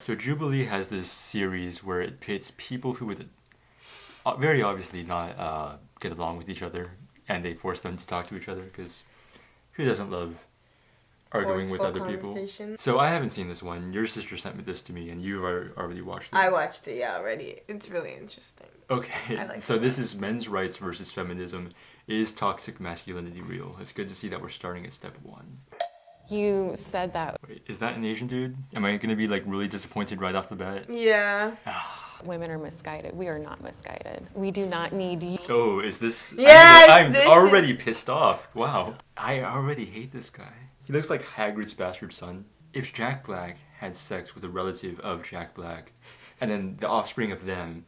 So Jubilee has this series where it pits people who would very obviously not get along with each other, and they force them to talk to each other because who doesn't love arguing with Forceful other people? conversation. So I haven't seen this one. Your sister sent me this to me, and you've already watched it. I watched it, yeah, already. It's really interesting. Okay, I like so it. this is men's rights versus feminism. Is toxic masculinity real? It's good to see that we're starting at step one. You said that Wait, is that an Asian dude? Am I gonna be like really disappointed right off the bat? Yeah. women are misguided. We are not misguided. We do not need you. Oh, is this? Yes, I'm this already pissed off. Wow, I already hate this guy. He looks like Hagrid's bastard son. If Jack Black had sex with a relative of Jack Black, and then the offspring of them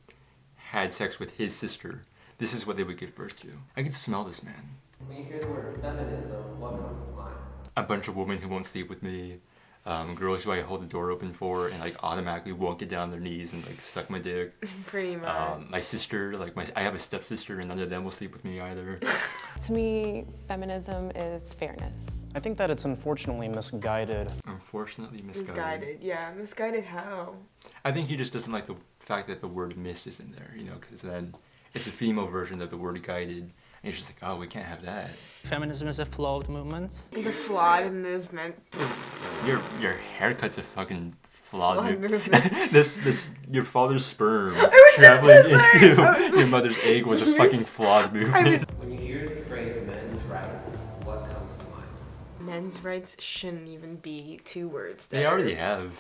had sex with his sister, this is what they would give birth to. I can smell this man. When you hear the word feminism, what comes to mind? A bunch of women who won't sleep with me, girls who I hold the door open for and like automatically won't get down on their knees and like suck my dick. Pretty much. My sister, I have a stepsister and none of them will sleep with me either. To me, feminism is fairness. I think that it's unfortunately misguided. Unfortunately misguided. Misguided, yeah. Misguided how? I think he just doesn't like the fact that the word miss is in there, because then it's a female version of the word guided. And he's just like, oh, we can't have that. Feminism is a flawed movement. It's a flawed movement. Your haircut's a fucking flawed Flawed move. movement. this your father's sperm was traveling just gonna say, into your mother's egg was a fucking flawed movement. When you hear the phrase men's rights, what comes to mind? Men's rights shouldn't even be two words. They already have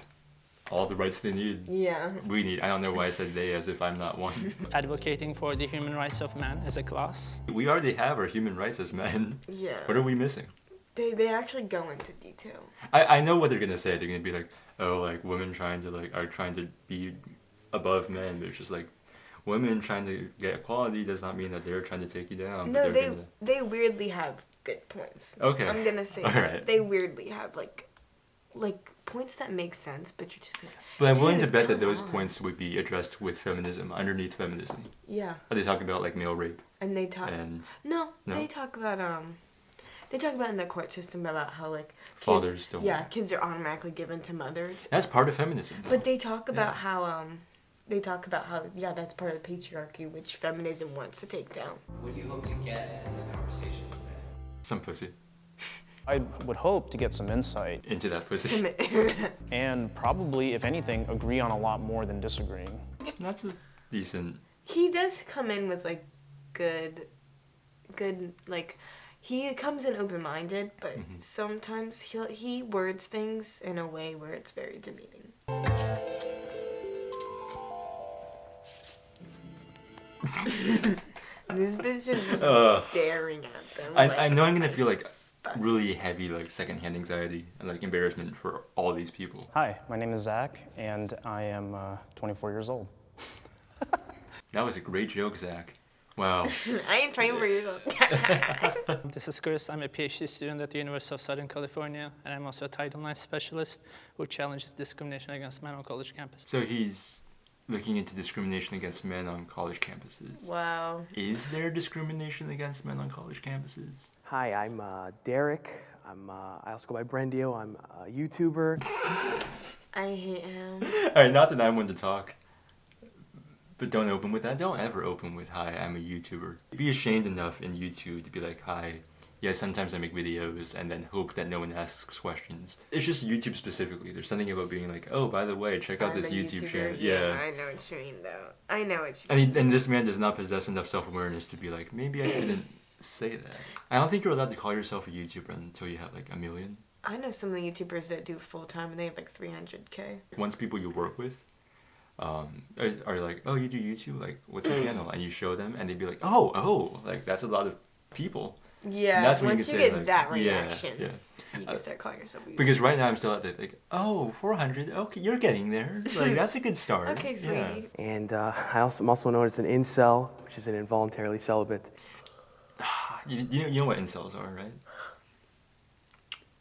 all the rights they need. Yeah. We need. I don't know why I said they as if I'm not one. Advocating for the human rights of man as a class. We already have our human rights as men. Yeah. What are we missing? They actually go into detail. I know what they're gonna say. They're gonna be like, oh, like women are trying to be above men. But it's just like, women trying to get equality does not mean that they're trying to take you down. No, but they're gonna... they weirdly have good points. Okay. I'm gonna say All that. right. They weirdly have like points that make sense, but you're just like. But I'm willing to dude, bet that come those on. points would be addressed with feminism, underneath feminism. Yeah, Are they talking about like male rape and they talk. and No, No? they talk about They talk about in the court system about how like kids, Fathers don't- Yeah, kids are automatically given to mothers. that's part of feminism. But they talk about Yeah. how yeah, that's part of the patriarchy which feminism wants to take down. What do you hope to get from the conversation today? Some pussy I would hope to get some insight into that pussy. and probably, if anything, agree on a lot more than disagreeing. That's a decent. He does come in with like good like he comes in open-minded, but sometimes he words things in a way where it's very demeaning. This bitch is just staring at them. I know I'm gonna feel like really heavy like secondhand anxiety and like embarrassment for all these people. Hi, my name is Zach, and I am 24 years old. That was a great joke, Zach. Wow. I am 24 years old. This is Chris. I'm a PhD student at the University of Southern California, and I'm also a Title IX specialist who challenges discrimination against men on college campuses. So he's looking into discrimination against men on college campuses. Wow. Is there discrimination against men on college campuses? Hi, I'm Derek. I also go by Brendio. I'm a YouTuber. I hate him. Alright, not that I'm one to talk. But don't open with that. Don't ever open with, hi, I'm a YouTuber. Be ashamed enough in YouTube to be like, hi, yeah, sometimes I make videos, and then hope that no one asks questions. It's just YouTube specifically. There's something about being like, oh, by the way, check out I'm this a YouTube YouTuber. channel. Yeah, I know what you mean, though. I know what you I mean. mean, and this man does not possess enough self-awareness to be like, maybe I shouldn't say that. I don't think you're allowed to call yourself a YouTuber until you have like 1 million. I know some of the YouTubers that do full time and they have like 300K. Once people you work with are like, oh, you do YouTube? Like, what's your channel? And you show them, and they'd be like, oh, like that's a lot of people. Yeah, And that's when once you you can say, get like, that yeah, reaction, yeah. you can start calling yourself a YouTuber. Because right now I'm still at the like, oh, 400. Okay, you're getting there. Like that's a good start. Okay, sweetie. Yeah. And I'm also known as an incel, which is an involuntarily celibate. You know what incels are, right?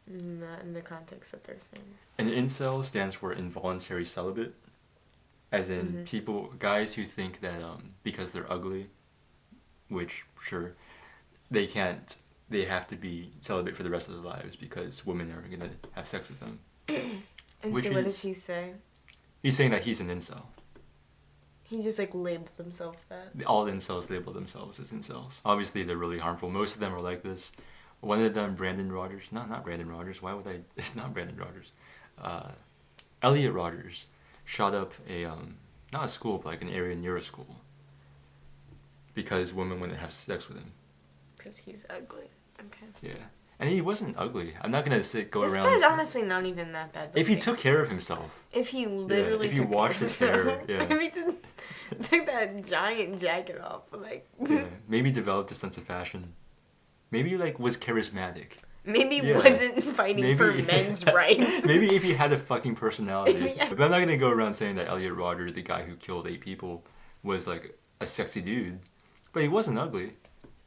Not in the context that they're saying. An incel stands for involuntary celibate, as in guys who think that because they're ugly, which sure, they have to be celibate for the rest of their lives because women are gonna have sex with them. And Which so what is- does he say? He's saying that he's an incel. He just like labeled himself that. All incels label themselves as incels. Obviously, they're really harmful. Most of them are like this. One of them, Brandon Rogers. Not Brandon Rogers. Why would I? Not Brandon Rogers. Elliot Rogers shot up a not a school, but like an area near a school because women wouldn't have sex with him. Because he's ugly. Okay. Yeah, and he wasn't ugly. I'm not gonna go This around. guy's honestly not even that bad. If he looking. took care of himself. If he literally if he took washed care of his hair, himself. yeah. If he took that giant jacket off, like Yeah, maybe developed a sense of fashion. Maybe like was charismatic. maybe Yeah. wasn't fighting for Maybe- men's rights. Maybe if he had a fucking personality. Yeah. But I'm not gonna go around saying that Elliot Rodger, the guy who killed 8 people, was like a sexy dude. But he wasn't ugly.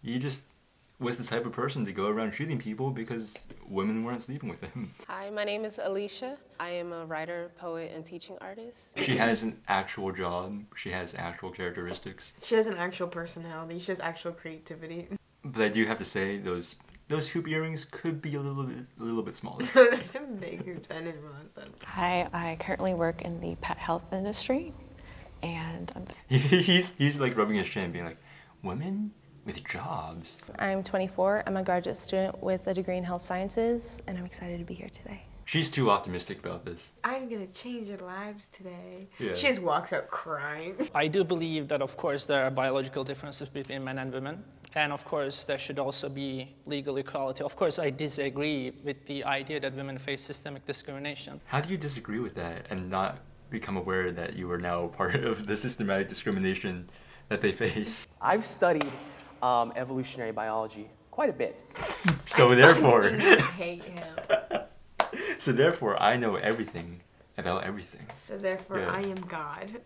He just was the type of person to go around shooting people because women weren't sleeping with him. Hi, my name is Alicia. I am a writer, poet, and teaching artist. She has an actual job. She has actual characteristics. She has an actual personality. She has actual creativity. But I do have to say those hoop earrings could be a little bit smaller. There's some big hoops. I didn't realize that. I currently work in the pet health industry, and he's like rubbing his chin, being like, women with jobs. I'm 24. I'm a graduate student with a degree in health sciences, and I'm excited to be here today. She's too optimistic about this. I'm gonna change your lives today. Yeah. She just walks out crying. I do believe that, of course, there are biological differences between men and women. And, of course, there should also be legal equality. Of course, I disagree with the idea that women face systemic discrimination. How do you disagree with that and not become aware that you are now part of the systematic discrimination that they face? I've studied evolutionary biology quite a bit. So therefore, I hate him. so therefore, I know everything about everything. So therefore, Yeah. I am God.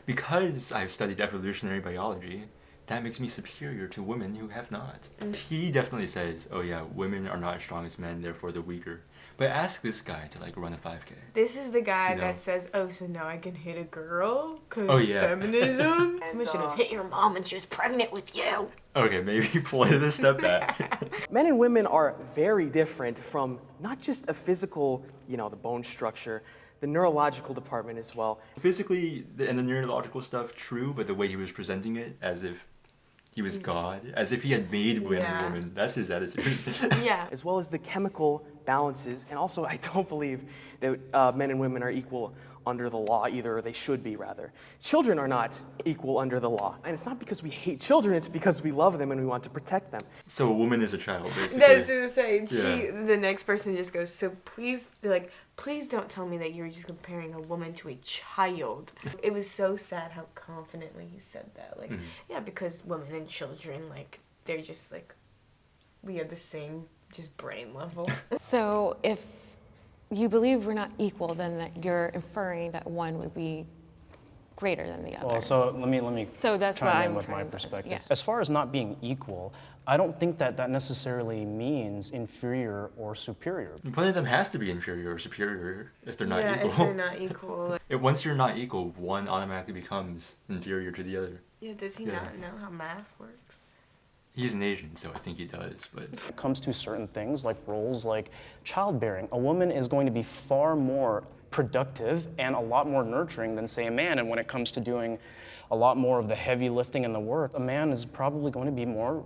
Because I've studied evolutionary biology, that makes me superior to women who have not. He definitely says, oh yeah, women are not as strong as men, therefore they're weaker. But ask this guy to like run a 5K. This is the guy You know. that says, oh, so now I can hit a girl? Because Oh, yeah. feminism? Someone should have hit your mom when she was pregnant with you. Okay, maybe pull it a step back. Men and women are very different from not just a physical, the bone structure, the neurological department as well. Physically and the neurological stuff, true, but the way he was presenting it, as if he was God, as if he had made men Yeah. and women, that's his attitude. Yeah. As well as the chemical balances. And also, I don't believe that men and women are equal under the law either, or they should be rather. Children are not equal under the law. And it's not because we hate children, it's because we love them and we want to protect them. So a woman is a child, basically. That's what I was saying. Yeah. The next person just goes, so please, like, please don't tell me that you're just comparing a woman to a child. It was so sad how confidently he said that. Like, yeah, because women and children, like, they're just, like, we have the same, just brain level. so if you believe we're not equal, then that you're inferring that one would be greater than the other. Well, so let me So that's what chime in I'm with my trying to- perspective. yeah. As far as not being equal, I don't think that necessarily means inferior or superior. One of them has to be inferior or superior if they're not yeah, equal. if they're not equal. If once you're not equal, one automatically becomes inferior to the other. Yeah, does he Yeah. not know how math works? He's an Asian, so I think he does, but When it comes to certain things like roles like childbearing, a woman is going to be far more productive and a lot more nurturing than, say, a man. And when it comes to doing a lot more of the heavy lifting and the work, a man is probably going to be more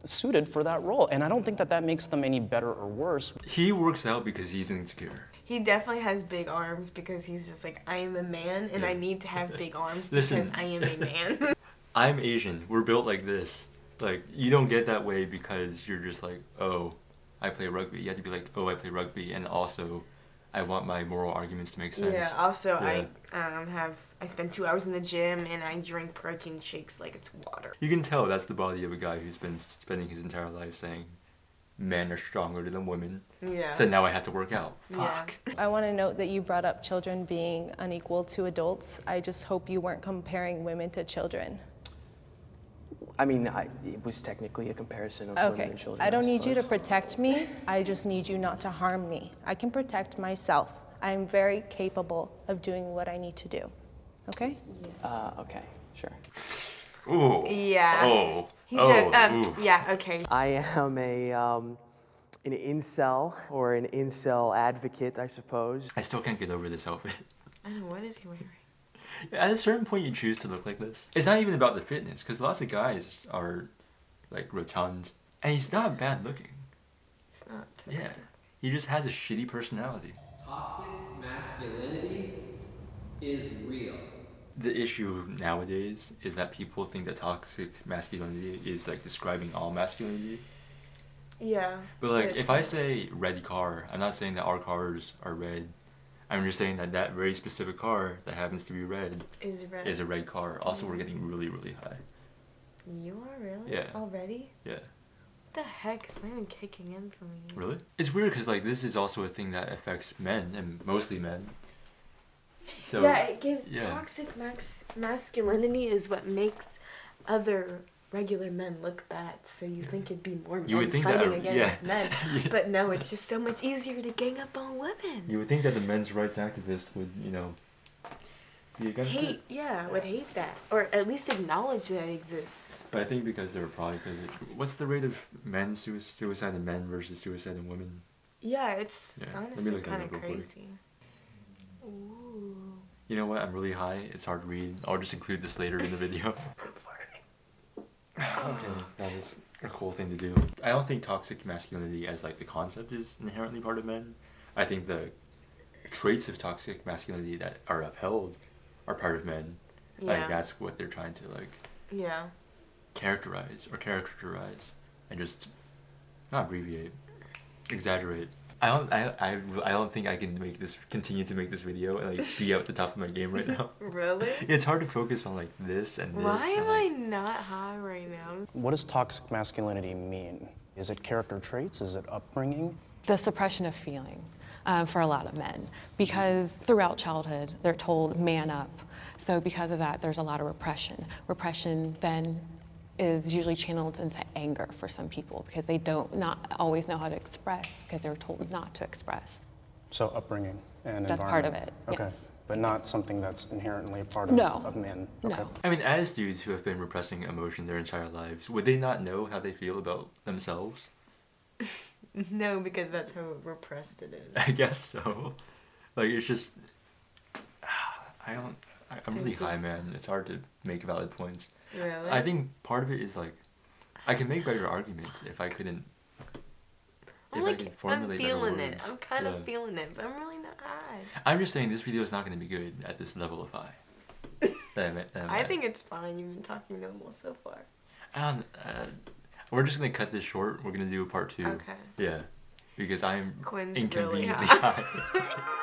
suited for that role. And I don't think that makes them any better or worse. he works out because he's insecure. He definitely has big arms because he's just like, I am a man and I Yeah. need to have big arms Listen. because I am a man. I'm Asian. We're built like this. Like, you don't get that way because you're just like, oh, I play rugby. You have to be like, oh, I play rugby, and also, I want my moral arguments to make sense. Yeah, also Yeah. I spend 2 hours in the gym and I drink protein shakes like it's water. You can tell that's the body of a guy who's been spending his entire life saying, men are stronger than women. Yeah. So now I have to work out. Yeah. Fuck. I want to note that you brought up children being unequal to adults. I just hope you weren't comparing women to children. I mean, it was technically a comparison of women Okay, and children. I don't need you to suppose. protect me. I just need you not to harm me. I can protect myself. I'm very capable of doing what I need to do. Okay? Okay, sure. Ooh. Yeah. Oh. He oh. said, oof. yeah, okay. I am an incel or an incel advocate, I suppose. I still can't get over this outfit. I don't know, what is he wearing? At a certain point, you choose to look like this. It's not even about the fitness, because lots of guys are like rotund, and he's not bad looking. It's not. Yeah, he just has a shitty personality. Toxic masculinity is real. The issue nowadays is that people think that toxic masculinity is like describing all masculinity. Yeah. But like, it's if I not. say red car, I'm not saying that our cars are red. I'm just saying that that very specific car that happens to be red Is red. is a red car. Also, we're getting really, really high. You are really? Yeah. Already? Yeah. What the heck? It's not even kicking in for me. Really? It's weird because like this is also a thing that affects men and mostly men. So yeah, it gives yeah. toxic masculinity is what makes other regular men look bad. So you think it'd be more You men would think that, fighting against yeah. men, Yeah. but no, it's just so much easier to gang up on women. You would think that the men's rights activist would, you know, be against Hate, it. yeah, would hate that, or at least acknowledge that it exists. But I think because they were probably what's the rate of men's suicide in men versus suicide in women? Yeah, it's Yeah, let me honestly look that kind up of real quick. crazy. Ooh. You know what? I'm really high. It's hard to read. I'll just include this later in the video. Okay, that is a cool thing to do. I don't think toxic masculinity as like the concept is inherently part of men. I think the traits of toxic masculinity that are upheld are part of men. Yeah. Like that's what they're trying to like Yeah. characterize and just not abbreviate, exaggerate. I don't think I can continue to make this video and like be at the top of my game right now. Really? It's hard to focus on like this and this. Why and, am like, I not high right now? What does toxic masculinity mean? Is it character traits? Is it upbringing? The suppression of feeling for a lot of men, because throughout childhood they're told man up. So because of that, there's a lot of repression. Repression then is usually channeled into anger for some people because they not always know how to express because they were told not to express. So upbringing and That's part of environment. it, Okay. yes. But not something that's inherently a part No. of men. No. Okay. I mean, as dudes who have been repressing emotion their entire lives, would they not know how they feel about themselves? No, because that's how repressed it is. I guess so. Like, it's just... I'm really high, just- man. It's hard to make valid points. Really? I think part of it is, like, I can make better arguments if I couldn't... I'm If I like, can I'm formulate better feeling it. words. I'm kind Yeah. of feeling it, but I'm really not high. I'm just saying this video is not going to be good at this level of high. I think it's fine. You've been talking normal so far. We're just going to cut this short. We're going to do a part 2. Okay. Yeah. Because I'm Quinn's really inconveniently high. high.